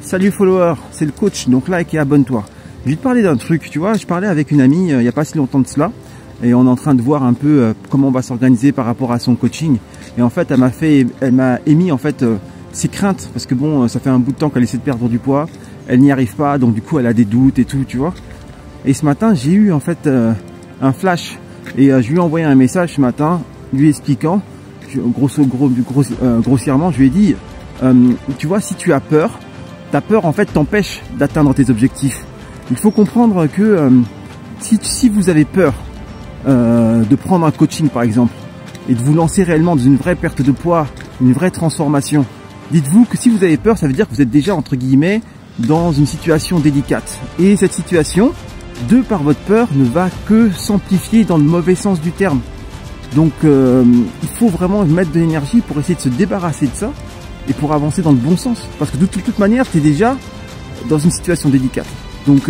Salut follower, c'est le coach, donc like et abonne-toi. Je vais te parler d'un truc, tu vois, je parlais avec une amie il n'y a pas si longtemps de cela, et on est en train de voir un peu comment on va s'organiser par rapport à son coaching. Et en fait, elle m'a émis en fait ses craintes, parce que bon, ça fait un bout de temps qu'elle essaie de perdre du poids, elle n'y arrive pas, donc du coup elle a des doutes et tout, tu vois. Et ce matin, j'ai eu en fait un flash, et je lui ai envoyé un message ce matin, lui expliquant, grossièrement, je lui ai dit, tu vois, si tu as peur, ta peur en fait t'empêche d'atteindre tes objectifs. Il faut comprendre que si vous avez peur de prendre un coaching par exemple et de vous lancer réellement dans une vraie perte de poids, une vraie transformation, dites-vous que si vous avez peur, ça veut dire que vous êtes déjà entre guillemets dans une situation délicate. Et cette situation, de par votre peur, ne va que s'amplifier dans le mauvais sens du terme. Donc il faut vraiment mettre de l'énergie pour essayer de se débarrasser de ça et pour avancer dans le bon sens. Parce que de toute manière, tu es déjà dans une situation délicate. Donc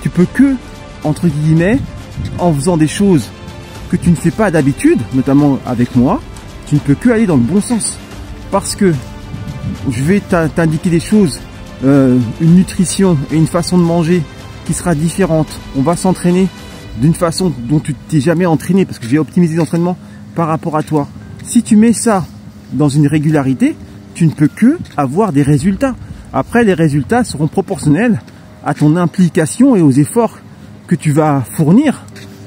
tu peux que, entre guillemets, en faisant des choses que tu ne fais pas d'habitude, notamment avec moi, tu ne peux que aller dans le bon sens. Parce que je vais t'indiquer des choses, une nutrition et une façon de manger qui sera différente. On va s'entraîner d'une façon dont tu t'es jamais entraîné, parce que j'ai optimisé l'entraînement par rapport à toi. Si tu mets ça dans une régularité, tu ne peux que avoir des résultats. Après, les résultats seront proportionnels à ton implication et aux efforts que tu vas fournir,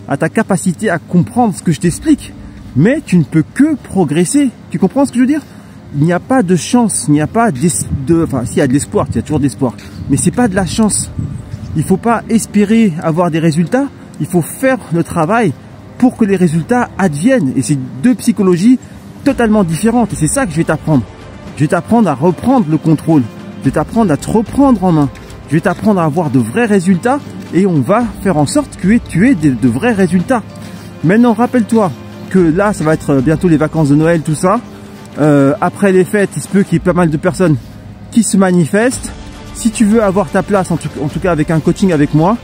à ta capacité à comprendre ce que je t'explique. Mais tu ne peux que progresser. Tu comprends ce que je veux dire? Il n'y a pas de chance, il n'y a pas enfin, s'il y a de l'espoir, il y a toujours de l'espoir, mais c'est pas de la chance. Il faut pas espérer avoir des résultats, il faut faire le travail pour que les résultats adviennent. Et c'est deux psychologies totalement différentes. Et c'est ça que je vais t'apprendre. Je vais t'apprendre à reprendre le contrôle. Je vais t'apprendre à te reprendre en main. Je vais t'apprendre à avoir de vrais résultats. Et on va faire en sorte que tu aies de vrais résultats. Maintenant, rappelle-toi que là, ça va être bientôt les vacances de Noël, tout ça. Après les fêtes, il se peut qu'il y ait pas mal de personnes qui se manifestent. Si tu veux avoir ta place, en tout cas avec un coaching avec moi,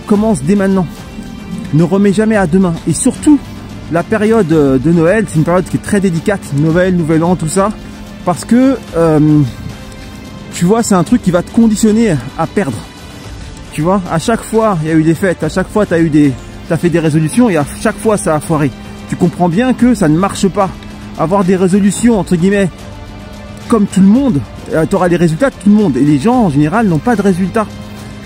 commence dès maintenant. Ne remets jamais à demain. Et surtout, la période de Noël, c'est une période qui est très délicate. Noël, Nouvel An, tout ça. Parce que, tu vois, c'est un truc qui va te conditionner à perdre. Tu vois, à chaque fois, il y a eu des fêtes. À chaque fois, t'as fait des résolutions et à chaque fois, ça a foiré. Tu comprends bien que ça ne marche pas. Avoir des résolutions, entre guillemets, comme tout le monde, tu auras les résultats de tout le monde. Et les gens, en général, n'ont pas de résultats.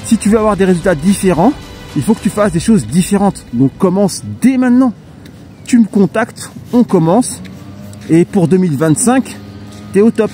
Si tu veux avoir des résultats différents, il faut que tu fasses des choses différentes. Donc commence dès maintenant. Tu me contactes, on commence. Et pour 2025, t'es au top.